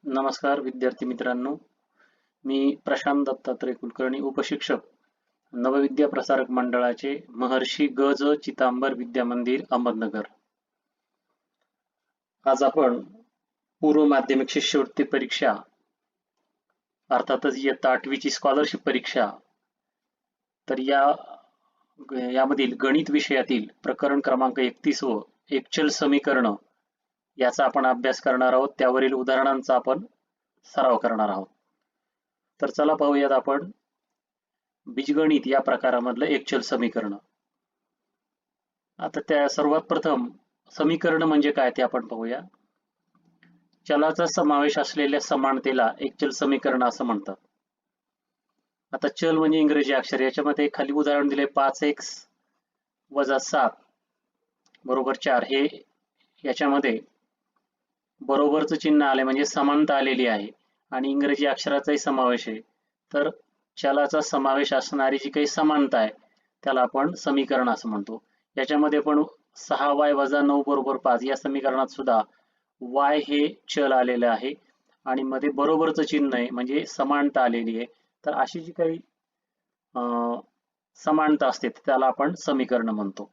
नमस्कार विद्यार्थी मित्रांनो, मी प्रशांत दत्तात्रय कुलकर्णी, उपशिक्षक, नवविद्या प्रसारक मंडळाचे, महर्षी ग.ज. चितांबर विद्या मंदिर, अहमदनगर. आज आपण पूर्व माध्यमिक शिष्यवृत्ती परीक्षा, अर्थातच इयत्ता 8वीची स्कॉलरशिप परीक्षा, तर यामधील गणित विषयातील प्रकरण क्रमांक 31 व एकचल समीकरण याचा आपण अभ्यास करणार आहोत. त्यावरील उदाहरणांचा आपण सराव करणार आहोत. तर चला पाहूयात आपण बीजगणित या प्रकारामधलं एकचल समीकरण. आता त्या सर्वात प्रथम समीकरण म्हणजे काय ते आपण पाहूया. चलाचा समावेश असलेल्या समानतेला एकचल समीकरण असं म्हणतात. आता चल म्हणजे इंग्रजी अक्षर. याच्यामध्ये खाली उदाहरण दिले 5x - 7 बरोबर 4. हे याच्यामध्ये बरोबरचं चिन्ह आले म्हणजे समानता आलेली आहे आणि इंग्रजी अक्षराचाही समावेश आहे. तर चलाचा समावेश असणारी जी काही समानता आहे त्याला आपण समीकरण असं म्हणतो. याच्यामध्ये पण 6y - 9 बरोबर 5 या समीकरणात सुद्धा y हे चल आलेलं आहे आणि मध्ये बरोबरचं चिन्ह आहे म्हणजे समानता आलेली आहे. तर अशी जी काही समानता असते त्याला आपण समीकरण म्हणतो.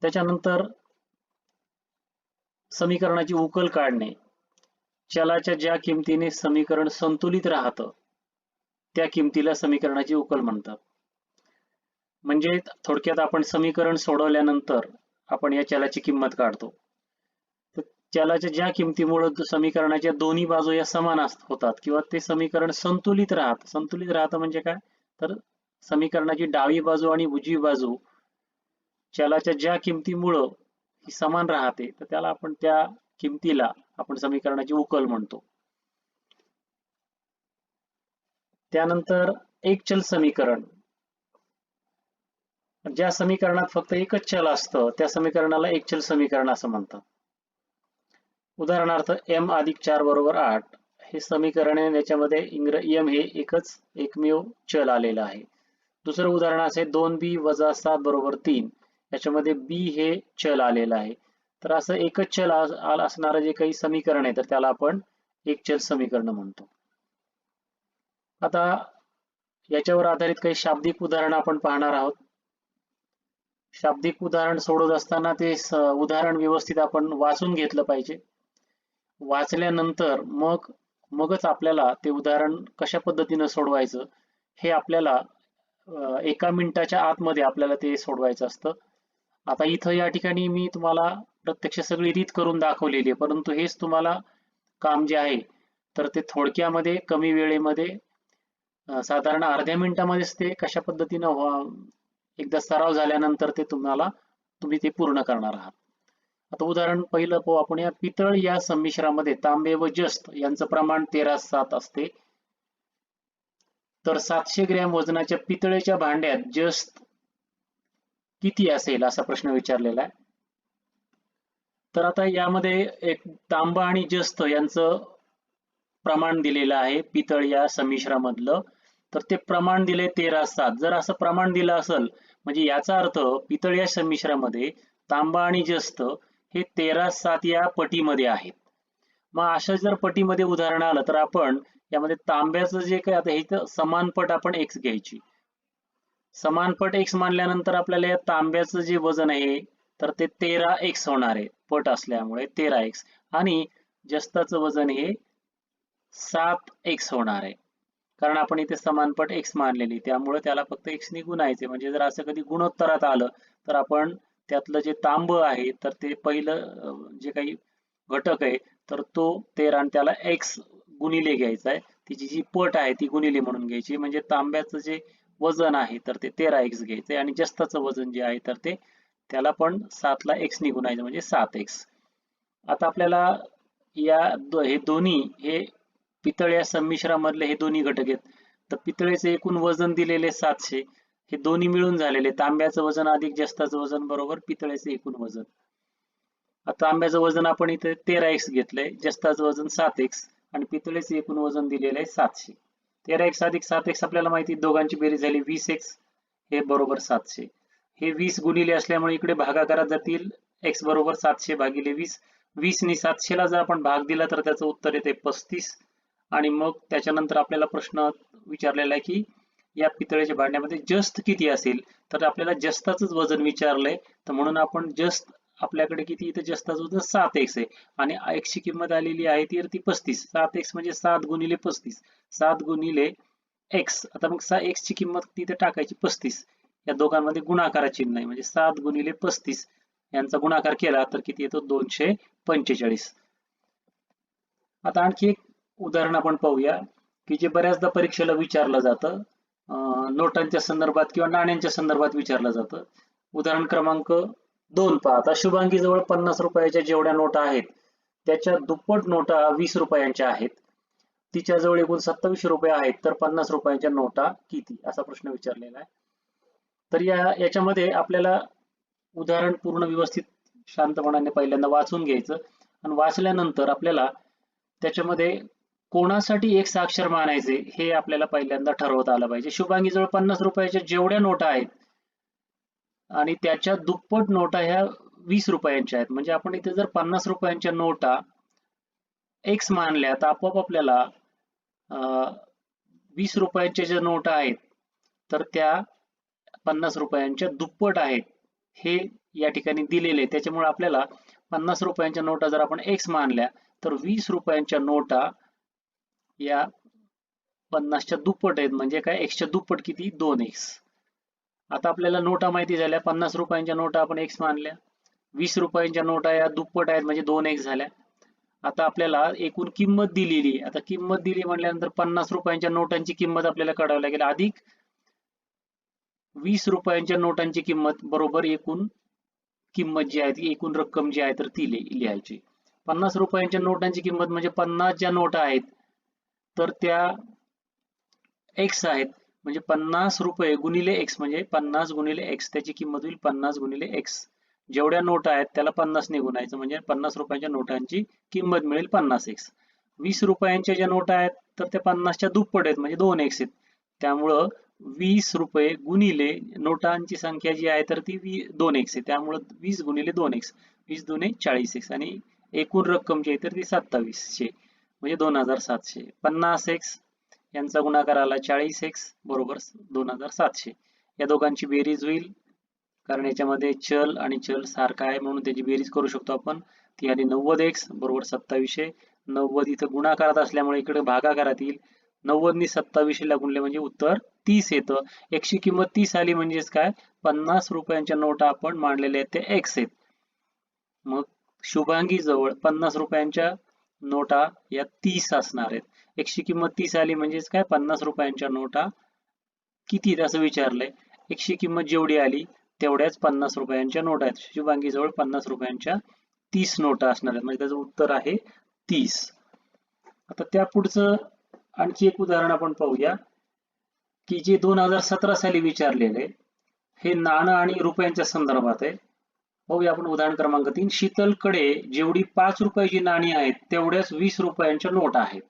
त्याच्यानंतर समीकरणाची उकल काढणे. चलाच्या ज्या किमतीने समीकरण संतुलित राहतं त्या किमतीला समीकरणाची उकल म्हणतात. म्हणजे थोडक्यात आपण समीकरण सोडवल्यानंतर आपण या चलाची किंमत काढतो. तर चलाच्या ज्या किमतीमुळे समीकरणाच्या दोन्ही बाजू या समान होतात किंवा ते समीकरण संतुलित राहतं. संतुलित राहतं म्हणजे काय, तर समीकरणाची डावी बाजू आणि उजवी बाजू चलाच्या ज्या किमतीमुळं ही समान राहते तर त्याला आपण त्या किमतीला आपण समीकरणाची उकल म्हणतो. त्यानंतर एकचल समीकरण. ज्या समीकरणात फक्त एकच चल असतं त्या समीकरणाला एकचल समीकरण असं म्हणतात. उदाहरणार्थ m + 4 = 8 हे समीकरण आहे. याच्यामध्ये m हे एकमेव चल आलेलं आहे. दुसरं उदाहरण असे 2b - 7 = 3. याच्यामध्ये b हे चल आलेलं आहे. तर असं एकच चल असणारं जे काही समीकरण आहे तर त्याला आपण एकचल समीकरण म्हणतो. आता याच्यावर आधारित काही शाब्दिक उदाहरण आपण पाहणार आहोत. शाब्दिक उदाहरण सोडवत असताना ते उदाहरण व्यवस्थित आपण वाचून घेतलं पाहिजे. वाचल्यानंतर मगच आपल्याला ते उदाहरण कशा पद्धतीनं सोडवायचं हे आपल्याला 1 मिनिटाच्या आतमध्ये आपल्याला ते सोडवायचं असतं. आता इथं या ठिकाणी मी तुम्हाला प्रत्यक्ष सगळी रीत करून दाखवलेली आहे, परंतु हेच तुम्हाला काम जे आहे तर ते थोडक्यामध्ये कमी वेळेमध्ये साधारण अर्ध्या मिनिटामध्येच ते कशा पद्धतीनं एकदा सराव झाल्यानंतर ते तुम्ही ते पूर्ण करणार आहात. आता उदाहरण पहिलं पाहू आपण. या पितळ या संमिश्रामध्ये तांबे व जस्त यांचं प्रमाण 13:7 असते. तर 700 ग्रॅम वजनाच्या पितळेच्या भांड्यात जस्त किती असेल असा प्रश्न विचारलेला आहे. तर आता यामध्ये एक तांबा आणि जस्त यांचं प्रमाण दिलेलं आहे पितळ या संमिश्रामधलं. तर ते प्रमाण दिले 13:7. जर असं प्रमाण दिलं असेल म्हणजे याचा अर्थ पितळ या संमिश्रामध्ये तांबा आणि जस्त हे 13:7 या पटीमध्ये आहेत. मग अशा जर पटीमध्ये उदाहरण आलं तर आपण यामध्ये तांब्याचं जे काही आता इथं समान पट आपण x घ्यायची. समान पट x मानल्यानंतर आपल्याला या तांब्याचं जे वजन आहे तर ते 13x होणार आहे पट असल्यामुळे 13x, आणि जस्ताचं वजन हे 7x होणार आहे कारण आपण इथे समानपट x मानलेली, त्यामुळे त्याला फक्त x ने गुणायचे. म्हणजे जर असं कधी गुणोत्तरात आलं तर आपण त्यातलं जे तांब आहे तर ते पहिलं जे काही घटक आहे तर तो 13 आणि त्याला x गुणिले घ्यायचा आहे. तिची जी पट आहे ती गुणिले म्हणून घ्यायची. म्हणजे तांब्याचं जे वजन आहे तर ते 13x घ्यायचंय आणि जस्ताचं वजन जे आहे तर ते त्याला पण 7 ला x ने गुणायचं म्हणजे 7x. आता आपल्याला हे दोन्ही हे पितळ या संमिश्रामधले हे दोन्ही घटक आहेत. तर पितळेचे एकूण वजन दिलेले 700, हे दोन्ही मिळून झालेले तांब्याचं वजन अधिक जस्ताचं वजन बरोबर पितळेचे एकूण वजन. आता तांब्याचं वजन आपण इथे 13x घेतलंय, जस्ताचं वजन 7x आणि पितळेचे एकूण वजन दिलेलं आहे 700. 13x अधिक 7x आपल्याला माहिती, दोघांची बेरीज झाली 20x हे बरोबर 700. हे 20 गुणिले असल्यामुळे इकडे भागाकारात जातील. x बरोबर 700 भागिले 20 20 ने 700 जर आपण भाग दिला तर त्याचं उत्तर येते 35. आणि मग त्याच्यानंतर आपल्याला प्रश्न विचारलेला आहे की या पितळेच्या भांड्यामध्ये जस्त किती असेल, तर आपल्याला जस्ताचंच वजन विचारलंय, तर म्हणून आपण जस्त आपल्याकडे किती इथं जस्ताचं वजन 7x आहे आणि x ची किंमत आलेली आहे ती 35. 7x म्हणजे 7 गुणिले 35, 7 गुणिले x. आता मग x ची किंमत तिथे टाकायची 35. या दोघांमध्ये गुणाकारा चिन्ह आहे म्हणजे 7 गुणिले 35 यांचा गुणाकार केला तर किती येतो 245. आता आणखी एक उदाहरण आपण पाहूया की जे बऱ्याचदा परीक्षेला विचारलं जातं, नोटांच्या संदर्भात किंवा नाण्यांच्या संदर्भात विचारलं जातं. उदाहरण क्रमांक 2 पहा. आता शुभांगी जवळ 50 रुपयाच्या जेवढ्या नोटा आहेत त्याच्या दुप्पट नोटा 20 रुपयांच्या आहेत. तिच्या जवळ एकूण 27 रुपये आहेत, तर 50 रुपयांच्या नोटा किती, असा प्रश्न विचारलेला आहे. तर याच्यामध्ये आपल्याला उदाहरण पूर्ण व्यवस्थित शांतपणाने पहिल्यांदा वाचून घ्यायचं आणि वाचल्यानंतर आपल्याला त्याच्यामध्ये कोणासाठी एक साक्षर मानायचे हे आपल्याला पहिल्यांदा ठरवता आलं पाहिजे. शुभांगीजवळ 50 रुपयाच्या जेवढ्या नोटा आहेत आणि त्याच्या दुप्पट नोटा ह्या 20 रुपयांच्या आहेत, म्हणजे आपण इथे जर 50 रुपयांच्या नोटा एक्स मानल्या तर आपोआप आपल्याला 20 रुपयांच्या ज्या नोटा आहेत तर त्या 50 रुपयांच्या दुप्पट आहेत हे या ठिकाणी दिलेले आहे. त्याच्यामुळे आपल्याला 50 रुपयांच्या नोटा जर आपण एक्स मानल्या तर 20 रुपयांच्या नोटा या 50च्या दुप्पट आहेत, म्हणजे काय एक्सच्या दुप्पट किती 2x. आता आपल्याला नोटा माहिती झाल्या, 50 रुपयांच्या नोटा आपण एक्स मानल्या, 20 रुपयांच्या नोटा या दुप्पट आहेत म्हणजे 2x झाल्या. आता आपल्याला एकूण किंमत दिलेली, आता किंमत दिली म्हटल्यानंतर 50 रुपयांच्या नोटांची किंमत आपल्याला काढावी लागेल अधिक 20 रुपयांच्या नोटांची किंमत बरोबर एकूण किंमत जी आहे ती एकूण रक्कम जी आहे तर ती लिहायची. 50 रुपयांच्या नोटांची किंमत म्हणजे 50 ज्या नोटा आहेत तर त्या एक्स आहेत, म्हणजे 50 रुपये गुणिले एक्स म्हणजे 50 गुणिले एक्स, त्याची किंमत होईल 50 गुणिले एक्स. जेवढ्या नोटा आहेत त्याला 50 ने गुणायचं म्हणजे 50 रुपयांच्या नोटांची किंमत मिळेल 50x. 20 रुपयांच्या ज्या नोटा आहेत तर त्या 50च्या दुप्पट आहेत म्हणजे 2x आहेत, त्यामुळं 20 रुपये गुणिले नोटांची संख्या जी आहे तर ती 2x आहे, त्यामुळं 20 गुणिले 2x, 20 दुने 40x आणि एकूण रक्कम जी आहे तर ती 2700 म्हणजे 2700. 50x यांचा गुणाकार आला 40x बरोबर 2700. या दोघांची बेरीज होईल, कारण याच्यामध्ये चल आणि चल सारखा आहे म्हणून त्याची बेरीज करू शकतो आपण. ती आली 90x बरोबर 2700. 90 इथं गुणाकारात असल्यामुळे इकडे भागाकारात येईल. 90 ने 2700 ला गुणले म्हणजे उत्तर 30 येतं. x ची किंमत 30 आली म्हणजेच काय 50 रुपयांच्या नोटा आपण मांडलेल्या आहेत ते x आहेत. मग शुभांगी जवळ 50 रुपयांच्या नोटा या 30 असणार आहेत. x ची किंमत 30 आली म्हणजेच काय 50 रुपयांच्या नोटा किती असं विचारलंय. x ची किंमत जेवढी आली तेवढ्याच 50 रुपयांच्या नोटा आहेत. शुभांगी जवळ 50 रुपयांच्या 30 नोटा असणार आहेत म्हणजे त्याचं उत्तर आहे 30. आता त्या पुढचं आणखी एक उदाहरण आपण पाहूया की जे 2017 साली विचारलेले हे नाणं आणि रुपयांच्या संदर्भात आहे. बघूया आपण उदाहरण क्रमांक 3. शीतलकडे जेवढी 5 रुपयाची नाणी आहेत तेवढ्याच 20 रुपयांच्या नोटा आहेत.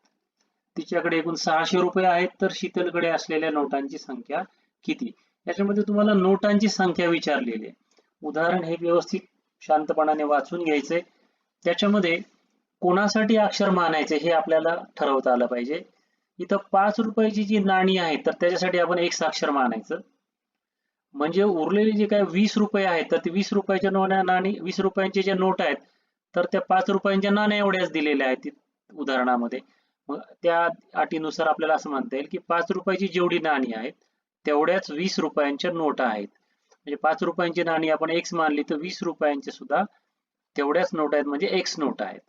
तिच्याकडे एकूण 600 रुपये आहेत, तर शीतलकडे असलेल्या नोटांची संख्या किती. याच्यामध्ये तुम्हाला नोटांची संख्या विचारलेली आहे. उदाहरण हे व्यवस्थित शांतपणाने वाचून घ्यायचे. त्याच्यामध्ये कोणासाठी अक्षर मानायचे हे आपल्याला ठरवता आलं पाहिजे. इथं 5 रुपयाची जी नाणी आहेत तर त्याच्यासाठी आपण एक अक्षर मानायचं, म्हणजे उरलेले जे काय 20 रुपये आहेत तर ते 20 रुपयाच्या नाणी 20 रुपयांचे जे नोट आहेत तर त्या 5 रुपयांच्या नाण्या एवढ्याच दिलेल्या आहेत उदाहरणामध्ये. मग त्या अटीनुसार आपल्याला असं म्हणता येईल की 5 रुपयाची जेवढी नाणी आहेत तेवढ्याच 20 रुपयांच्या नोटा आहेत. म्हणजे 5 रुपयांची नाणी आपण एक्स मानली तर 20 रुपयांचे सुद्धा तेवढ्याच नोट आहेत म्हणजे एक्स नोट आहेत.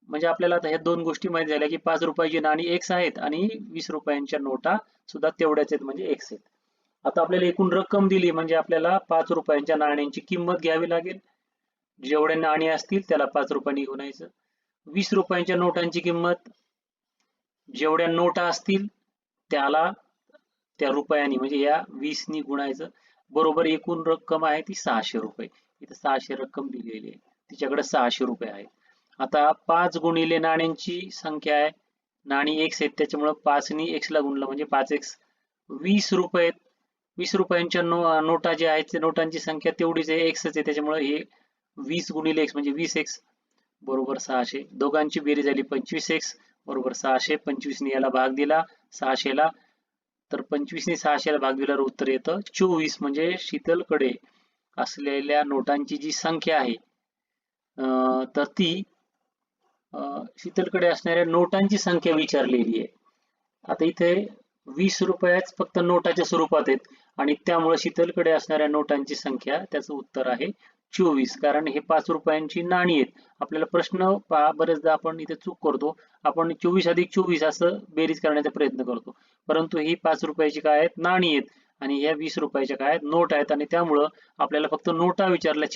म्हणजे आपल्याला आता ह्या दोन गोष्टी माहिती झाल्या की 5 रुपयाची नाणी एक्स आहेत आणि 20 रुपयांच्या नोटा सुद्धा तेवढ्याच आहेत म्हणजे एक्स आहेत. आता आपल्याला एकूण रक्कम दिली म्हणजे आपल्याला 5 रुपयांच्या नाण्यांची किंमत घ्यावी लागेल. जेवढे नाणी असतील त्याला 5 रुपयांनी गुणायचं. 20 रुपयांच्या नोटांची किंमत जेवढ्या नोटा असतील त्याला त्या रुपयांनी म्हणजे या 20 नी गुणायचं बरोबर एकूण रक्कम आहे ती 600 रुपये. इथे 600 रक्कम दिलेली आहे, तिच्याकडे 600 रुपये आहेत. आता 5 गुणिले नाण्यांची संख्या आहे, नाणी एक्स आहेत त्याच्यामुळे 5 नी एक्स ला गुणलं म्हणजे 5x. 20 रुपये 20 रुपयांच्या नोटा जे आहेत ते नोटांची संख्या तेवढीच आहे, एक्सच आहे, त्याच्यामुळे हे 20 गुणिले एक्स म्हणजे 20x बरोबर 600. दोघांची बेरीज झाली 25x बरोबर 600. 25 ने याला भाग दिला 600 ला, तर 25 ने 600 ला भाग दिल्यावर उत्तर येतं 24. म्हणजे शीतलकडे असलेल्या नोटांची जी संख्या आहे तर ती शीतलकडे असणाऱ्या नोटांची संख्या विचारलेली आहे. आता इथे 20 रुपयाच फक्त नोटाच्या स्वरूपात आहेत आणि त्यामुळे शीतलकडे असणाऱ्या नोटांची संख्या त्याचं उत्तर आहे 24. कारण हे 5 रुपयांची नाणी आहेत. आपल्याला प्रश्न पहा बरेचदा आपण इथे चूक करतो. आपण 24 अधिक 24 असं बेरीज करण्याचा प्रयत्न करतो. परंतु ही 5 रुपयाची काय आहेत नाणी आहेत आणि ह्या 20 रुपयाच्या काय आहेत नोट आहेत आणि त्यामुळं आपल्याला फक्त नोटा विचारल्या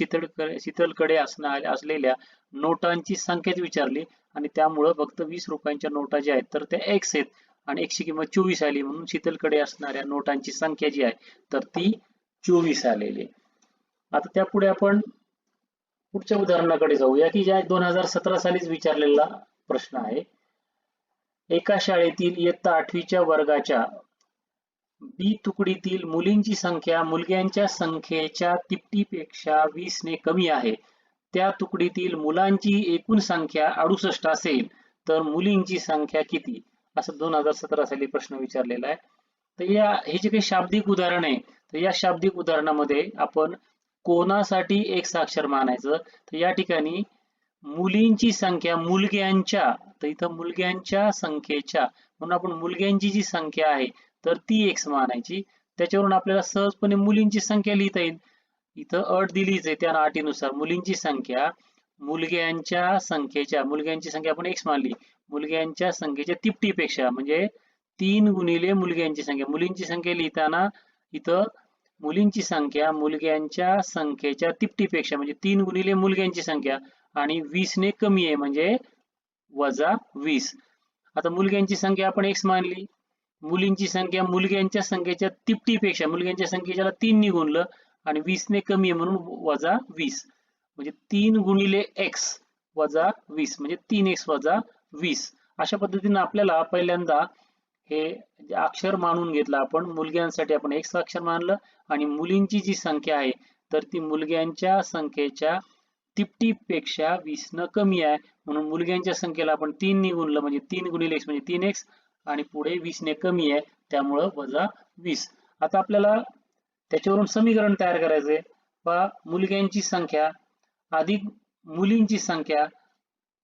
शीतलकडे असलेल्या नोटांची संख्याच विचारली आणि त्यामुळं फक्त 20 रुपयांच्या नोटा ज्या आहेत तर त्या x आहेत आणि x ची किंमत 24 आली म्हणून शीतलकडे असणाऱ्या नोटांची संख्या जी आहे तर ती 24 आलेली आहे. आता त्यापुढे आपण पुढच्या उदाहरणाकडे जाऊया की ज्या 2017 सालीच विचारलेला प्रश्न आहे. एका शाळेतील इयत्ता 8वीच्या वर्गाच्या बी तुकडीतील मुलींची संख्या मुलग्यांच्या संख्येच्या तिपटीपेक्षा 20 ने कमी आहे. त्या तुकडीतील मुलांची एकूण संख्या 68 असेल तर मुलींची संख्या किती? असं 2017 साली प्रश्न विचारलेला आहे. तर हे जे काही शाब्दिक उदाहरण आहे तर या शाब्दिक उदाहरणामध्ये आपण कोणासाठी एक साक्षर मानायचं तर या ठिकाणी मुलींची संख्या मुलग्यांच्या, तर इथं मुलग्यांच्या संख्येच्या म्हणून आपण मुलग्यांची जी संख्या आहे तर ती x मानायची. त्याच्यावरून आपल्याला सहजपणे मुलींची संख्या लिहिता येईल. इथं अट दिलीच आहे त्या अटीनुसार मुलींची संख्या मुलग्यांच्या संख्येच्या, मुलग्यांची संख्या आपण x मानली, मुलग्यांच्या संख्येच्या तिपटीपेक्षा म्हणजे 3 गुणिले मुलग्यांची संख्या. मुलींची संख्या लिहिताना इथं मुलींची संख्या मुलग्यांच्या संख्येच्या तिपटीपेक्षा म्हणजे 3 गुणिले मुलग्यांची संख्या आणि 20 ने कमी आहे म्हणजे वजा 20. आता मुलग्यांची संख्या आपण x मानली, मुलींची संख्या मुलग्यांच्या संख्येच्या तिपटीपेक्षा, मुलग्यांच्या संख्येच्या 3 ने गुणलं आणि 20 ने कमी आहे म्हणून वजा 20 म्हणजे 3 गुणिले x वजा 20 म्हणजे 3x वजा 20. अशा पद्धतीने आपल्याला पहिल्यांदा हे अक्षर मानून घेतलं आपण. मुलग्यांसाठी आपण x अक्षर मानलं आणि मुलींची जी संख्या आहे तर ती मुलग्यांच्या संख्येच्या तिपटीपेक्षा 20 न कमी आहे म्हणून मुलग्यांच्या संख्येला आपण 3 ने गुणलं म्हणजे 3 गुणिले x म्हणजे 3x आणि पुढे 20 ने कमी आहे त्यामुळं वजा 20. आता आपल्याला त्याच्यावरून समीकरण तयार करायचंय. पहा मुलग्यांची संख्या अधिक मुलींची संख्या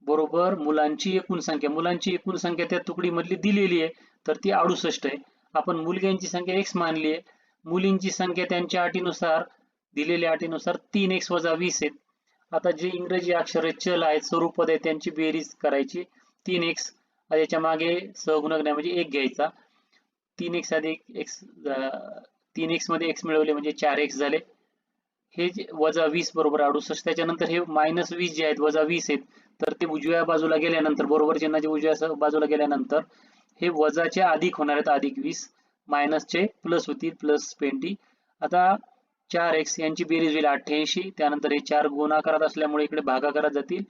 बरोबर मुलांची एकूण संख्या. मुलांची एकूण संख्या त्या तुकडीमधली दिलेली आहे तर ती 68 आहे. आपण मुलग्यांची संख्या x मानली आहे, मुलींची संख्या त्यांच्या अटीनुसार दिलेल्या अटीनुसार 3x वजा 20 आहेत. आता जे इंग्रजी अक्षर चल आहेत स्वरूपद आहे त्यांची बेरीज करायची 3x याच्या मागे सहगुणक नाही म्हणजे 1 घ्यायचा. 3x अधिक x 3x मध्ये x मिळवले म्हणजे 4x झाले. हे वजा 20 बरोबर 68. त्याच्यानंतर हे मायनस 20 जे आहेत वजा 20 आहेत तर ते उजव्या बाजूला गेल्यानंतर बरोबर चिन्हाच्या उजव्या बाजूला गेल्यानंतर हे वजाचे अधिक होणार आहेत अधिक 20, मायनसचे प्लस होतील प्लस 20. आता 4x यांची बेरीज होईल 88. त्यानंतर हे 4 गुणाकारात असल्यामुळे इकडे भागाकारात जातील.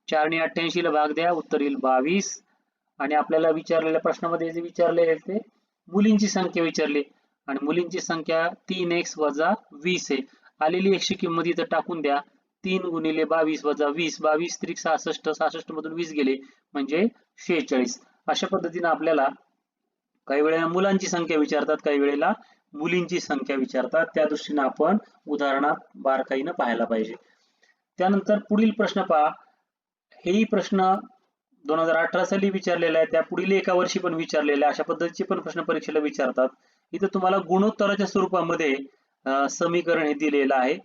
4 ने 88 ला भाग द्या उत्तर येईल 22. आणि आपल्याला विचारलेल्या प्रश्नामध्ये जे विचारले आहे ते मुलींची संख्या विचारली आणि मुलींची संख्या 3x वजा 20 आहे. आलेली x ची किंमत इथं टाकून द्या. 3 गुणिले 22 वजा 20, 22 त्रिक 66, 66 मधून 20 गेले म्हणजे 46. अशा पद्धतीने आपल्याला काही वेळेला मुलांची संख्या विचारतात, काही वेळेला मुलींची संख्या विचारतात. त्या दृष्टीने आपण उदाहरणात बारकाईने पाहायला पाहिजे. त्यानंतर पुढील प्रश्न पहा. हेही प्रश्न 2018 साली विचारलेला आहे, त्या पुढील एका वर्षी पण विचारलेला आहे. अशा पद्धतीचे पण प्रश्न परीक्षेला विचारतात. इथं तुम्हाला गुणोत्तराच्या स्वरूपामध्ये समीकरण हे दिलेलं आहे.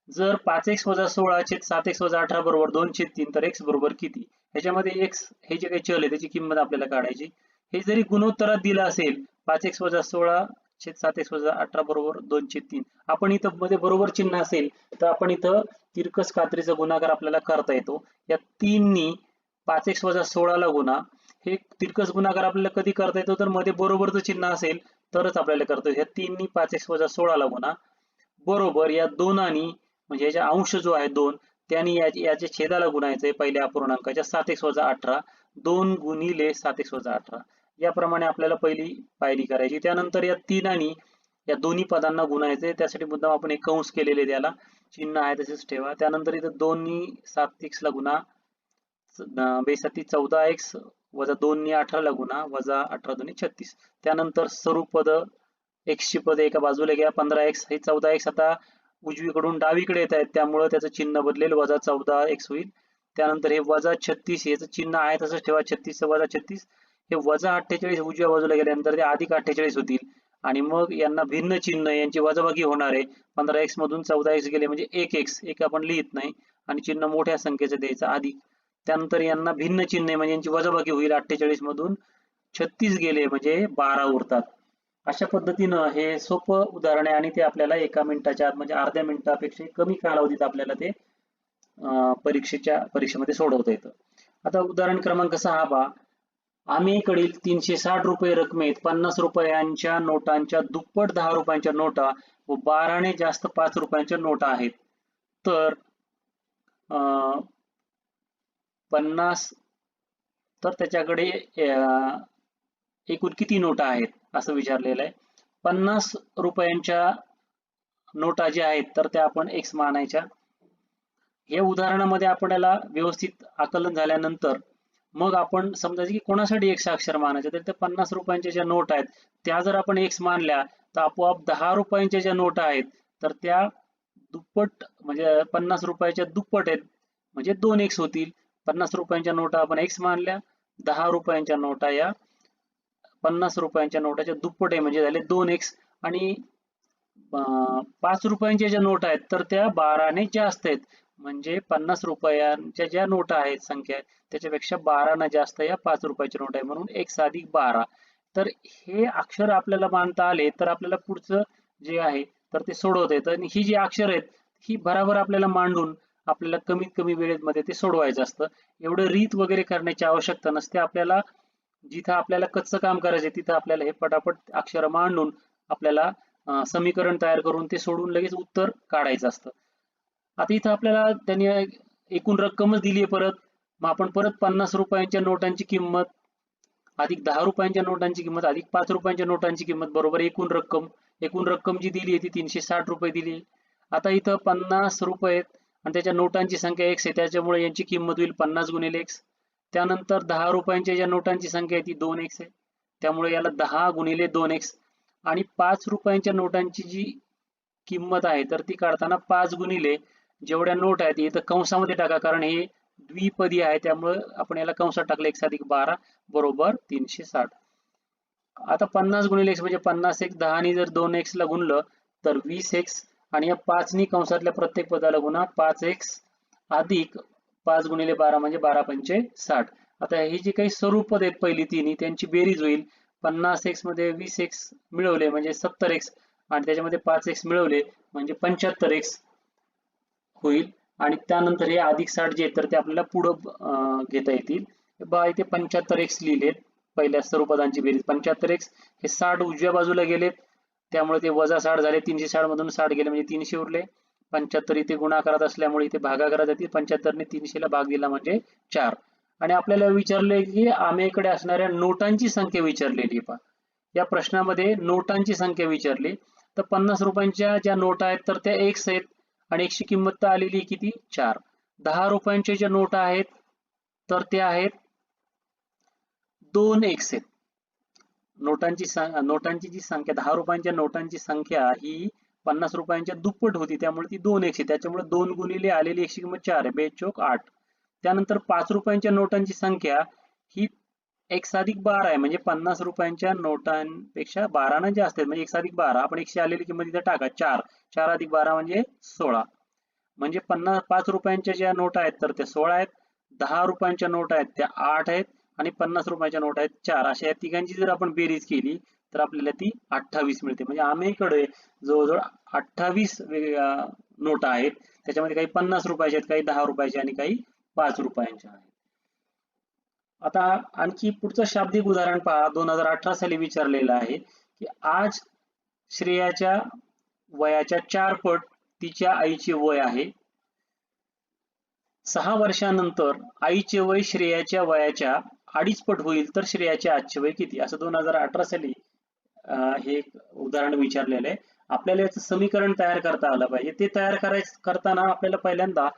जर 5x वजा 16 छेद 7x वजा 18 बरोबर 2/3 तर x बरोबर किती? ह्याच्यामध्ये x हे जे काही चल आहे त्याची किंमत आपल्याला काढायची. हे जरी गुणोत्तरात दिलं असेल 5x वजा 16 छेद 7x वजा 18 बरोबर 2/3, आपण इथं मध्ये बरोबर चिन्ह असेल तर आपण इथं तिरकस कात्रीचा गुणाकार आपल्याला करता येतो. या 3 नी 5x वजा 16 ला गुणा. हे तिरकस गुणाकार आपल्याला कधी करता येतो तर मध्ये बरोबरचं चिन्ह असेल तरच आपल्याला करता येतो. ह्या 3 नी 5x वजा 16 ला गुणा बरोबर या दोनांनी म्हणजे याचा अंश जो आहे 2 त्याने याच्या छेदाला गुणायचंय पहिल्या अपूर्णांकाच्या 7x वजा 18, 2 गुणिले 7x वजा 18. याप्रमाणे आपल्याला पहिली पायरी करायची. त्यानंतर या 3 आणि या दोन्ही पदांना गुणायचंय. त्यासाठी मुद्दाम आपण एक कंस केलेले त्याला चिन्ह आहे तसेच ठेवा. त्यानंतर इथं 2 नी 7x ला गुणा, बेसाती 14x वजा 2 नी 18 गुणा वजा 18 दुनी 36. त्यानंतर सर्व पद x ची पद एका बाजूला घ्या. 15x हे 14x आता उजवीकडून डावीकडे येत आहेत, त्यामुळे त्याचं चिन्ह बदलेल, वजा 14x होईल. त्यानंतर हे वजा 36 याचं चिन्ह आहे तसंच ठेवा. 36 वजा 36 हे वजा 48 उजव्या बाजूला गेल्यानंतर ते अधिक 48 होतील आणि मग यांना भिन्न चिन्ह यांची वजाबाकी होणार आहे. 15x मधून 14x गेले म्हणजे 1x, एक आपण लिहित नाही आणि चिन्ह मोठ्या संख्येचं द्यायचं अधिक. त्यानंतर यांना भिन्न चिन्ह म्हणजे यांची वजाबाकी होईल. 48 मधून 36 गेले म्हणजे 12 उरतात. अशा पद्धतीनं हे सोपं उदाहरण आहे आणि ते आपल्याला एका मिनिटाच्या आत म्हणजे अर्ध्या मिनिटापेक्षा कमी कालावधीत आपल्याला ते परीक्षेमध्ये सोडवता येतं. आता उदाहरण क्रमांक 6 पहा. आमेकडील 360 रुपये रकमेत 50 रुपयांच्या नोटांच्या दुप्पट 10 रुपयांच्या नोटा व 12 ने जास्त 5 रुपयांच्या नोटा आहेत. तर 50 तर त्याच्याकडे एकूण किती नोटा आहेत असं विचारलेलं आहे. 50 रुपयांच्या नोटा ज्या आहेत तर त्या आपण x मानायच्या. हे उदाहरणामध्ये आपल्याला व्यवस्थित आकलन झाल्यानंतर मग आपण समजायचं की कोणासाठी x अक्षर मानायचं, तर त्या 50 रुपयांच्या ज्या नोट आहेत त्या जर आपण x मानल्या तर आपोआप 10 रुपयांच्या ज्या नोटा आहेत तर त्या दुप्पट म्हणजे 50 रुपयाच्या दुप्पट आहेत म्हणजे 2x होतील. 50 रुपयांच्या नोटा आपण x मानल्या, 10 रुपयांच्या नोटा या 50 रुपयांच्या नोटाच्या दुप्पट आहे म्हणजे झाले 2x आणि 5 रुपयांच्या ज्या नोटा आहेत तर त्या 12 ने जास्त आहेत म्हणजे 50 रुपयांच्या ज्या नोटा आहेत संख्या त्याच्यापेक्षा 12 ने जास्त या 5 रुपयाच्या नोटा आहे म्हणून x अधिक 12. तर हे अक्षर आपल्याला मानता आले तर आपल्याला पुढचं जे आहे तर ते सोडवता येतं आणि ही जी अक्षर आहेत ही बराबर आपल्याला मांडून आपल्याला कमीत कमी वेळेमध्ये ते सोडवायचं असतं. एवढं रीत वगैरे करण्याची आवश्यकता नसते. आपल्याला जिथं आपल्याला कच्चं काम करायचं तिथं आपल्याला हे पटापट अक्षर मांडून आपल्याला समीकरण तयार करून ते सोडून लगेच उत्तर काढायचं असतं. आता इथं आपल्याला त्यांनी एकूण रक्कमच दिली आहे परत, मग आपण परत 50 रुपयांच्या नोटांची किंमत अधिक 10 रुपयांच्या नोटांची किंमत अधिक 5 रुपयांच्या नोटांची किंमत बरोबर एकूण रक्कम जी दिली आहे ती 360 रुपये दिली. आता इथं 50 रुपये आणि त्याच्या नोटांची संख्या x आहे त्याच्यामुळे यांची किंमत होईल 50 गुणिले x. त्यानंतर 10 रुपयांच्या ज्या नोटांची संख्या आहे ती 2x आहे त्यामुळे याला 10 गुणिले 2x आणि 5 रुपयांच्या नोटांची जी किंमत आहे तर ती काढताना 5 गुणिले जेवढ्या नोट आहेत इथं कंसामध्ये टाका कारण हे द्विपदी आहे त्यामुळे आपण याला कंसात टाकलं x अधिक 12 बरोबर 360. आता 50 गुणिले x म्हणजे 50x, 10 नी जर 2x ला गुणलं तर 20x आणि या 5 नी कंसातल्या प्रत्येक पदाला गुणा 5x अधिक 5 गुणिले 12 म्हणजे 12 पंचे 60. आता ही जी काही सर्व पद आहेत पहिली तिन्ही त्यांची बेरीज होईल. 50x मध्ये 20x मिळवले म्हणजे 70x आणि त्याच्यामध्ये 5x मिळवले म्हणजे 75x होईल आणि त्यानंतर हे अधिक 60 जे तर ते आपल्याला पुढं घेता येतील. बघा इथे 75x लिहिलेत पहिल्या सर्व पदांची बेरीज 75x हे 60 उजव्या बाजूला गेलेत त्यामुळे ते वजा 60 झाले. 360 मधून 60 गेले म्हणजे 300 उरले. 75 इथे गुणाकारात असल्यामुळे इथे भागाकारात येतील. 75 ने 300 ला भाग दिला म्हणजे 4 आणि आपल्याला विचारले की आमेकडे असणाऱ्या नोटांची संख्या विचारलेली पहा. या प्रश्नामध्ये नोटांची संख्या विचारली तर 50 रुपयांच्या ज्या नोटा आहेत तर त्या x आहेत आणि x ची किंमत तर आलेली किती 4. 10 रुपयांच्या ज्या नोटा आहेत तर त्या आहेत 2x आहेत. नोटांची जी संख्या 10 रुपयांच्या नोटांची संख्या ही 50 रुपयांच्या दुप्पट होती त्यामुळे ती 2x आहे त्याच्यामुळे 2 गुणिले आलेली x ची किंमत 4 आहे 2 चौक 8. त्यानंतर 5 रुपयांच्या नोटांची संख्या ही x अधिक 12 आहे म्हणजे 50 रुपयांच्या नोटांपेक्षा 12 ने जास्त आहे म्हणजे x अधिक 12 आपण x ची आलेली किंमत इथे टाका 4. 4 अधिक 12 म्हणजे 16 म्हणजे 5 रुपयांच्या ज्या नोटा आहेत तर त्या 16 आहेत. 10 रुपयांच्या नोटा आहेत त्या 8 आहेत आणि 50 रुपयांच्या नोटा आहेत 4. अशा या तिघांची जर आपण बेरीज केली तर आपल्याला ती 28 मिळते. म्हणजे आमेकडे जवळजवळ 28 नोटा आहेत त्याच्यामध्ये काही 50 रुपयाच्या आहेत काही 10 रुपयाच्या आणि काही 5 रुपयांच्या आहेत. आता आणखी पुढचं शाब्दिक उदाहरण पहा. 2018 साली विचारलेलं आहे की आज श्रेयाच्या वयाच्या 4 पट तिच्या आईचे वय आहे. 6 वर्षानंतर आईचे वय श्रेयाच्या वयाच्या 2.5 पट होईल तर श्रेयाचे आजचे वय किती असं 2018 साली हे उदाहरण विचारलेलं आहे. आपल्याला याचं समीकरण तयार करता आलं पाहिजे. ते तयार करताना आपल्याला पहिल्यांदा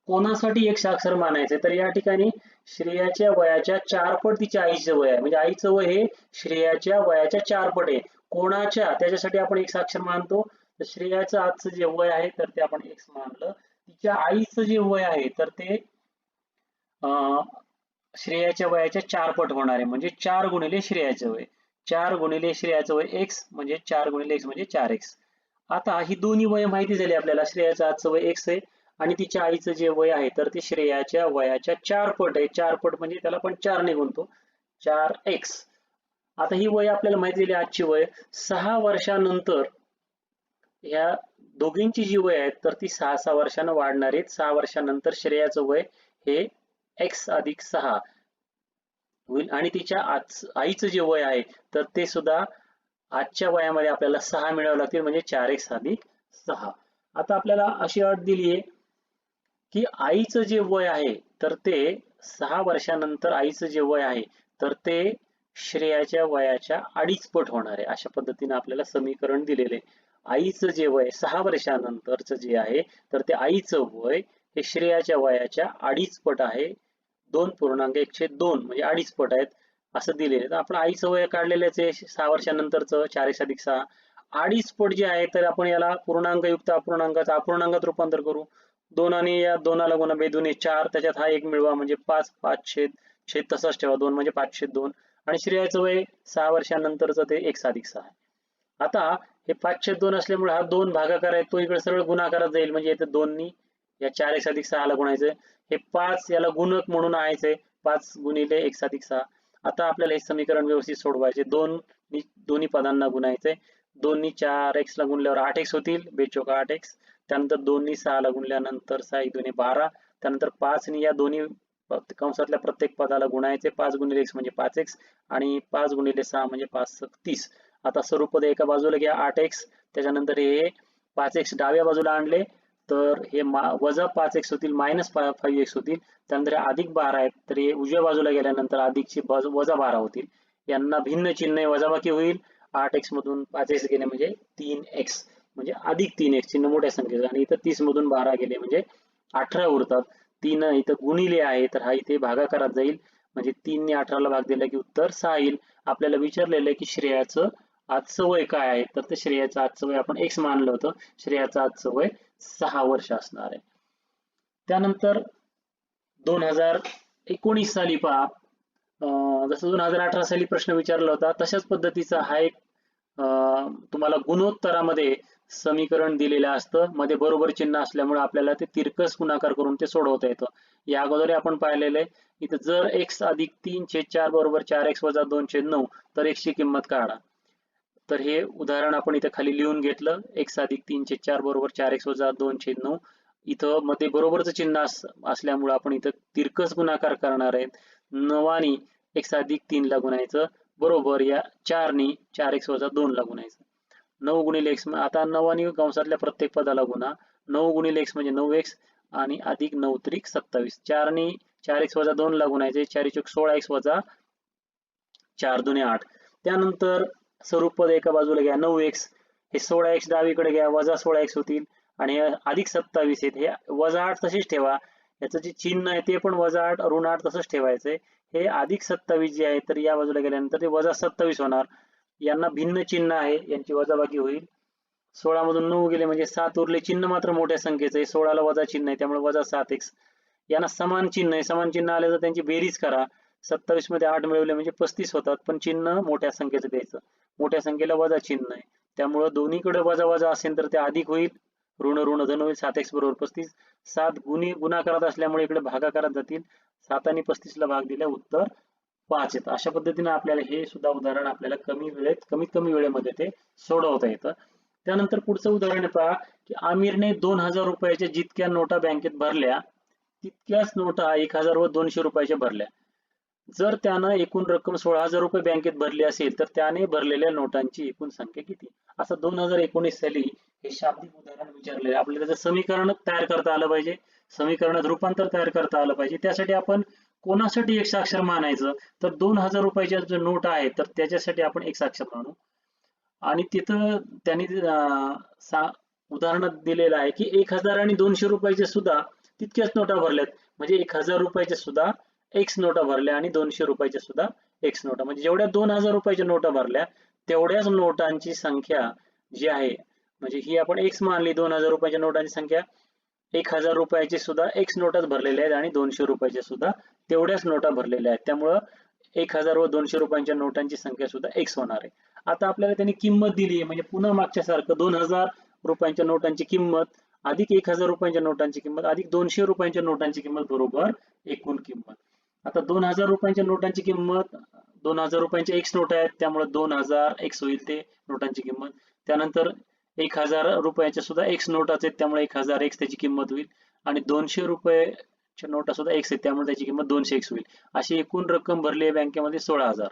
कोणासाठी एक साक्षर मानायचे, तर या ठिकाणी श्रेयाच्या वयाच्या 4 पट तिच्या आईचं वय आहे, म्हणजे आईचं वय हे श्रेयाच्या वयाच्या 4 पट आहे. कोणाच्या, त्याच्यासाठी आपण एक साक्षर मानतो. तर श्रेयाचं आजचं जे वय आहे तर ते आपण एक्स मानलं. तिच्या आईचं जे वय आहे तर ते श्रेयाच्या वयाच्या 4 पट होणार आहे, म्हणजे 4 गुणिले श्रेयाचं वय. 4 गुणिले श्रेयाचं वय एक्स म्हणजे 4 गुणिले एक्स म्हणजे 4x. आता ही दोन्ही वय माहिती झाली आपल्याला. श्रेयाचं आजचं वय एक्स आहे आणि तिच्या आईचं जे वय आहे तर ते श्रेयाच्या वयाच्या 4 पट आहे. 4 पट म्हणजे त्याला आपण 4 ने गुणतो, 4x. आता ही वय आपल्याला माहिती झाली. आजची वय 6 वर्षानंतर ह्या दोघींची जी वय आहेत तर ती 6 वर्षानं वाढणार आहेत. 6 वर्षानंतर श्रेयाचं वय हे x अधिक 6 होईल आणि तिच्या आईचं जे वय आहे तर ते सुद्धा आजच्या वयामध्ये आपल्याला 6 मिळावं लागतील, म्हणजे 4x अधिक 6. आता आपल्याला अशी अट दिली आहे की आईचं जे वय आहे तर ते 6 वर्षानंतर आईचं जे वय आहे तर ते श्रेयाच्या वयाच्या 2.5 पट होणार आहे. अशा पद्धतीने आपल्याला समीकरण दिलेले आहे. आईचं जे वय 6 वर्षानंतरचं जे आहे तर ते आईचं वय हे श्रेयाच्या वयाच्या 2.5 पट आहे. 2.1/2 म्हणजे 2.5 पट आहेत असं दिलेलं आहे. तर आपण आईचं वय काढलेलंच आहे 6 वर्षानंतरचं, 4x अधिक 6. 2.5 पट जे आहे तर आपण याला पूर्णांकयुक्त अपूर्णांकाचं अपूर्णांकात रूपांतर करू. 2 आणि या 2ला गुणा 2 4, त्याच्यात हा 1 मिळवा म्हणजे 5, 5 छेद तसाच ठेवा, 2 म्हणजे 5/2. आणि श्रेयाचं वय 6 वर्षानंतरचं ते x अधिक 6 आहे. आता हे 5/2 असल्यामुळे हा 2 भागाकार आहे तो इकडे सरळ गुणाकारात जाईल, म्हणजे इथे 2 नी या 4x अधिक 6 ला गुणायचंय. हे 5 याला गुणक म्हणून आणायचंय, 5 गुणिले x अधिक 6. आता आपल्याला हे समीकरण व्यवस्थित सोडवायचे. दोन्ही पदांना गुणायचंय. 2 नी 4x ला गुणल्यावर 8x होतील, 2 8x. त्यानंतर 2 नी 6 ला गुणल्यानंतर 6 2 12. त्यानंतर 5 नी या दोन्ही कंसातल्या प्रत्येक पदाला गुणायचे. 5 गुणिले x म्हणजे 5x आणि 5 गुणिले 6 म्हणजे 5 30. आता सर्व पद एका बाजूला घ्या, 8x. त्याच्यानंतर हे 5x डाव्या बाजूला आणले तर हे वजा 5x होतील, मायनस 5x होतील. त्यानंतर अधिक 12 आहेत तर हे उजव्या बाजूला गेल्यानंतर अधिकचे वजा 12 होतील. यांना भिन्न चिन्ह वजाबाकी होईल. 8x मधून 5x गेले म्हणजे 3x म्हणजे अधिक 3x, चिन्ह मोठ्या संख्येचं. आणि इथं 30 मधून 12 गेले म्हणजे 18 उरतात. 3 इथं गुणिले आहे तर हा इथे भागाकारात जाईल, म्हणजे 3 ने 18 ला भाग दिला की उत्तर 6 येईल. आपल्याला विचारलेलं आहे की श्रेयाचं आजचं वय काय आहे, तर ते श्रेयाचं आजचं वय आपण x मानलं होतं. श्रेयाचं आजचं वय 6 वर्ष असणार आहे. त्यानंतर 2019 साली पहा, जसं 2018 साली प्रश्न विचारला होता तशाच पद्धतीचा हा एक तुम्हाला गुणोत्तरामध्ये समीकरण दिलेलं असतं. मध्ये बरोबर चिन्ह असल्यामुळे आपल्याला ते तिरकस गुणाकार करून ते सोडवता येतं. या अगोदर आपण पाहिलेलं आहे. इथं जर x अधिक 3/4 बरोबर 4x वजा 2/9 तर x ची किंमत काढा. तर हे उदाहरण आपण इथे खाली लिहून घेतलं. x अधिक 3/4 बरोबर 4x वजा 2/9. इथं मध्ये बरोबरचं चिन्ह असल्यामुळे आपण इथं तिरकस गुणाकार करणार आहेत. 9 x अधिक 3 ला गुणायचं बरोबर या 4 नी 4x वजा 2 ला गुणायचं. 9 गुणिले x, आता 9 कंसातल्या प्रत्येक पदाला गुणा. 9 गुणिले x म्हणजे 9x आणि अधिक 9 त्रिक 27. 4 नी 4x वजा 2 ला गुणायचे. 4 चोक 16x वजा 4 दुने 8. त्यानंतर स्वरूप पद एका बाजूला घ्या, 9x. हे 16x डावीकडे घ्या, वजा 16x होतील आणि अधिक 27 आहेत. हे वजा 8 तसेच ठेवा. याचं जे चिन्ह आहे ते पण वजा 8 ऋण 8 तसंच ठेवायचंय. हे अधिक 27 जे आहे तर या बाजूला गेल्यानंतर ते वजा 27 होणार. यांना भिन्न चिन्ह आहे, यांची वजाबाकी होईल. 16 मधून 9 गेले म्हणजे 7 उरले. चिन्ह मात्र मोठ्या संख्येचं आहे. 16 ला वजा चिन्ह आहे त्यामुळे वजा 7x. यांना समान चिन्ह आहे, समान चिन्ह आले तर त्यांची बेरीज करा. 27 मध्ये 8 मिळवले म्हणजे 35 होतात, पण चिन्ह मोठ्या संख्येचं द्यायचं. मोठ्या संख्येला वजा चिन्ह आहे त्यामुळे दोन्हीकडे वजा वजा असेल तर ते अधिक होईल, ऋण ऋण धन होईल. 7x बरोबर 35. 7 गुणाकारात असल्यामुळे इकडे भागाकारात जातील. 7 आणि 35 ला भाग दिला उत्तर 5 येतं. अशा पद्धतीने आपल्याला हे सुद्धा उदाहरण आपल्याला कमीत कमी वेळेमध्ये ते सोडवता येतं. त्यानंतर पुढचं उदाहरण पहा की आमिरने 2000 रुपयाच्या जितक्या नोटा बँकेत भरल्या तितक्याच नोटा 1000 व 200 रुपयाच्या भरल्या. जर त्यानं एकूण रक्कम 16,000 रुपये बँकेत भरली असेल तर त्याने भरलेल्या नोटांची एकूण संख्या किती. असं 2019 साली हे शाब्दिक उदाहरण विचारले. आपल्याला त्याचं समीकरण तयार करता आलं पाहिजे, समीकरणात रूपांतर तयार करता आलं पाहिजे. त्यासाठी आपण कोणासाठी एक साक्षर मानायचं, तर 2000 रुपयाच्या जो नोट आहे तर त्याच्यासाठी आपण एक साक्षर मानू. आणि तिथं त्यांनी उदाहरणात दिलेलं आहे की 1000 आणि 200 रुपयाचे सुद्धा तितक्याच नोटा भरल्यात. म्हणजे 1000 रुपयाच्या सुद्धा एक्स नोटा भरल्या आणि 200 रुपयाच्या सुद्धा एक्स नोटा. म्हणजे जेवढ्या 2000 रुपयाच्या नोटा भरल्या तेवढ्याच नोटांची संख्या जी आहे, म्हणजे ही आपण एक्स मानली, 2000 रुपयाच्या नोटांची संख्या 1000 रुपयाचे सुद्धा एक्स नोटाच भरलेल्या आहेत आणि 200 रुपयाच्या सुद्धा तेवढ्याच नोटा भरलेल्या आहेत. त्यामुळं 1000 व 200 रुपयांच्या नोटांची संख्या सुद्धा एक्स होणार आहे. आता आपल्याला त्यांनी किंमत दिली आहे, म्हणजे पुन्हा मागच्या सारखं 2000 रुपयांच्या नोटांची किंमत अधिक 1000 रुपयांच्या नोटांची किंमत अधिक 200 रुपयांच्या नोटांची किंमत बरोबर एकूण किंमत. आता 2000 रुपयांच्या नोटांची किंमत, 2000 रुपयांच्या एक्स नोट आहेत त्यामुळे 2000 एक्स होईल ते नोटांची किंमत. त्यानंतर 1000 रुपयाच्या सुद्धा एक्स नोट आहेत त्यामुळे 1000 एक्स त्याची किंमत होईल आणि 200 रुपयाच्या नोटा सुद्धा एक्स आहेत त्यामुळे त्याची किंमत 200 एक्स होईल. अशी एकूण रक्कम भरली आहे बँकेमध्ये 16,000.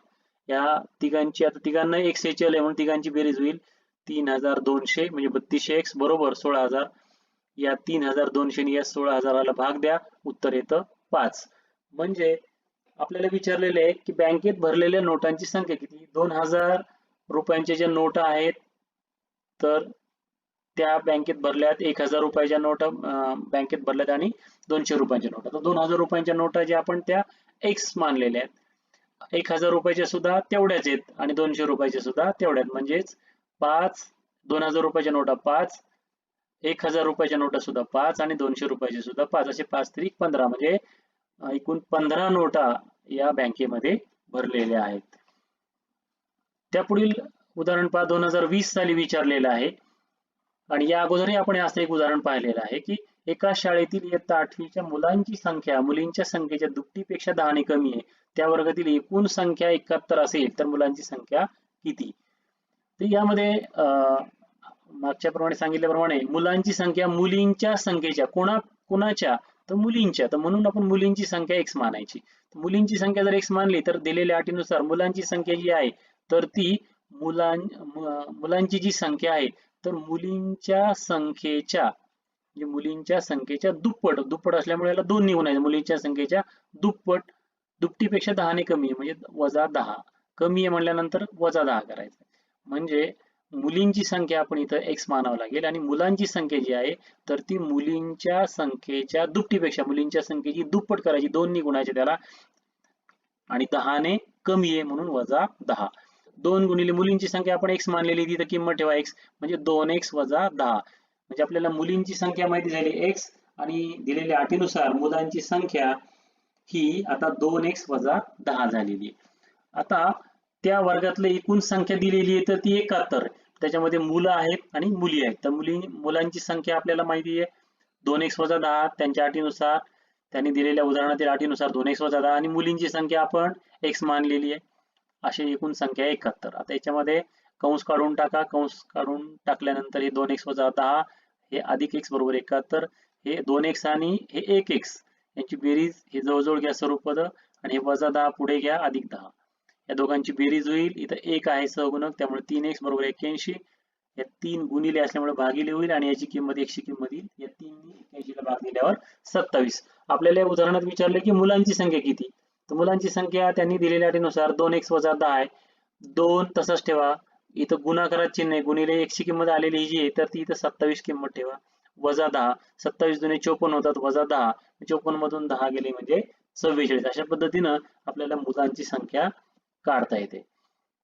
या तिघांची, आता तिघांना एक्स एचएल आहे म्हणून तिघांची बेरीज होईल 3200 म्हणजे 3200 एक्स बरोबर 16,000. या 3200 आणि या 16,000ला भाग द्या, उत्तर येतं 5. म्हणजे आपल्याला विचारलेले आहे की बँकेत भरलेल्या नोटांची संख्या किती. 2000 रुपयांच्या ज्या नोटा आहेत तर त्या बँकेत भरल्यात, 1000 रुपयाच्या नोटा बँकेत भरल्यात आणि 200 रुपयांच्या नोटा. तर 2000 रुपयांच्या नोटा ज्या आपण त्या एक्स मानलेल्या आहेत, 1000 रुपयाच्या सुद्धा तेवढ्याच आहेत आणि 200 रुपयाच्या सुद्धा तेवढ्यात. म्हणजेच 5, 2000 रुपयाच्या नोटा 5, 1000 रुपयाच्या नोटा सुद्धा 5 आणि 200 रुपयाच्या सुद्धा 5, असे 5 त्रिक 15 म्हणजे एकूण 15 नोटा या बँकेमध्ये भरलेल्या आहेत. त्यापुढील उदाहरण पहा, 2020 साली विचारलेलं आहे आणि या अगोदरही आपण असं एक उदाहरण पाहिलेलं आहे की एका शाळेतील इयत्ता 8वीच्या मुलांची संख्या मुलींच्या संख्येच्या दुपटीपेक्षा 10 कमी आहे. त्या वर्गातील एकूण संख्या 71 असेल तर मुलांची संख्या किती. तर यामध्ये मागच्या प्रमाणे सांगितल्याप्रमाणे मुलांची संख्या मुलींच्या संख्येच्या कोणाच्या तर मुलींच्या, तर म्हणून आपण मुलींची संख्या एक्स मानायची. मुलींची संख्या जर एक्स मानली तर दिलेल्या अटीनुसार मुलांची संख्या जी आहे तर ती मुलांची जी संख्या आहे तर मुलींच्या संख्येच्या, म्हणजे मुलींच्या संख्येच्या दुप्पट असल्यामुळे याला 2 निघून आहे. मुलींच्या संख्येच्या दुपटीपेक्षा 10 कमी आहे म्हणजे -10. कमी आहे म्हणल्यानंतर -10 करायचं. म्हणजे मुलींची संख्या आपण इथं एक्स मानावं लागेल आणि मुलांची संख्या जी आहे तर ती मुलींच्या संख्येच्या दुपटीपेक्षा, मुलींच्या संख्येची दुप्पट करायची, 2 गुणायचे त्याला आणि 10 कमी आहे म्हणून -10. 2 गुणिले मुलींची संख्या आपण एक्स मानलेली, तिथं किंमत ठेवा एक्स, म्हणजे 2x - 10. म्हणजे आपल्याला मुलींची संख्या माहिती झाली एक्स आणि दिलेल्या अटीनुसार मुलांची संख्या ही आता 2x - 10 झालेली. आता त्या वर्गातली एकूण संख्या दिलेली आहे तर ती 71. त्याच्यामध्ये मुलं आहेत आणि मुली आहेत. तर मुलांची संख्या आपल्याला माहिती आहे 2x - 10 त्यांच्या अटीनुसार, त्यांनी दिलेल्या उदाहरणातील अटीनुसार 2x - 10 आणि मुलींची संख्या आपण एक्स मानलेली आहे. अशी एकूण संख्या 71. आता याच्यामध्ये कंस काढून टाका. कंस काढून टाकल्यानंतर हे 2x - 10 हे अधिक x बरोबर 71, हे 2x आणि हे 1x यांची बेरीज, हे जवळजवळ घ्या सर्व पद आणि हे -10 पुढे घ्या अधिक 10. या दोघांची बेरीज होईल. इथं 1 आहे सहगुणक त्यामुळे 3x बरोबर 81. या 3 गुणिले असल्यामुळे भागिले होईल आणि याची किंमत 100 किंमत येईल. या 3 ने 81 ला भाग दिल्यावर 27. आपल्याला या उदाहरणात विचारले की मुलांची संख्या किती. तर मुलांची संख्या त्यांनी दिलेल्या अटीनुसार 2x - 10 आहे. 2 तसंच ठेवा. इथं गुणाकारात चिन्ह आहे, गुणिले 100 किंमत आलेली जी आहे तर ती इथं 27 किंमत ठेवा. -10, 27 दुने 54 होतात, -10, 54 मधून 10 गेले म्हणजे 44. अशा पद्धतीनं आपल्याला मुलांची संख्या काढता येते.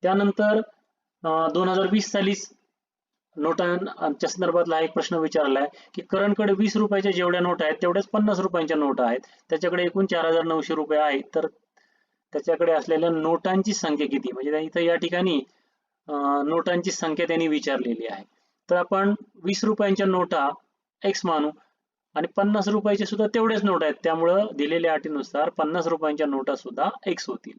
त्यानंतर 2020 साली नोटांच्या संदर्भातला एक प्रश्न विचारला आहे की करणकडे 20 रुपयाच्या जेवढ्या नोटा आहेत तेवढ्याच 50 रुपयांच्या नोटा आहेत. त्याच्याकडे एकूण 4900 रुपये आहेत. तर त्याच्याकडे असलेल्या नोटांची संख्या किती. म्हणजे इथं या ठिकाणी नोटांची संख्या त्यांनी विचारलेली आहे. तर आपण 20 रुपयांच्या नोटा एक्स मानू आणि 50 रुपयाचे सुद्धा तेवढेच नोट आहेत त्यामुळं दिलेल्या अटीनुसार 50 रुपयांच्या नोटा सुद्धा एक्स होतील.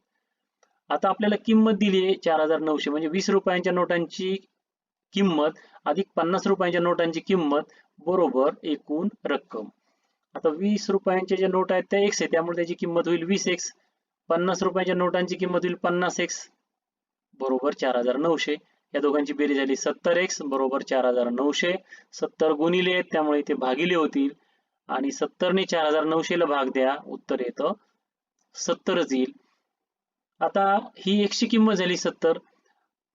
आता आपल्याला किंमत दिली आहे 4900, म्हणजे 20 रुपयांच्या नोटांची किंमत अधिक 50 रुपयांच्या नोटांची किंमत बरोबर एकूण रक्कम. आता 20 रुपयांच्या ज्या नोट आहेत त्या एक्स आहे त्यामुळे त्याची किंमत होईल 20x. 50 रुपयांच्या नोटांची किंमत होईल 50x बरोबर 4900. या दोघांची बेरीज झाली 70x बरोबर 4900. 70 गुणिले त्यामुळे इथे भागिले होतील आणि 70 ने 4900 ला भाग द्या, उत्तर येतं 70च येईल. आता ही एक्सची किंमत झाली 70.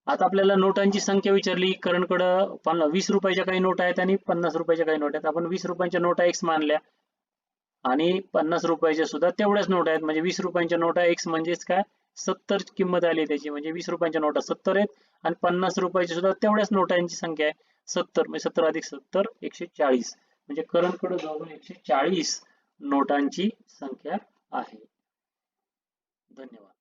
आता आपल्याला नोटांची संख्या विचारली. करणकडं 20 रुपयाच्या काही नोटा आहेत आणि 50 रुपयाच्या काही नोट आहेत. आपण 20 रुपयांच्या नोटा एक्स मानल्या आणि 50 रुपयाच्या सुद्धा तेवढ्याच नोटा आहेत. म्हणजे 20 रुपयांच्या नोटा x म्हणजेच काय 70 किंमत आली त्याची. म्हणजे 20 रुपयांच्या नोटा 70 आहेत आणि 50 रुपयाच्या सुद्धा तेवढ्याच नोटांची संख्या आहे 70. म्हणजे 70 अधिक 70 140. म्हणजे करणकडे जवळजवळ 140 नोटांची संख्या आहे. धन्यवाद.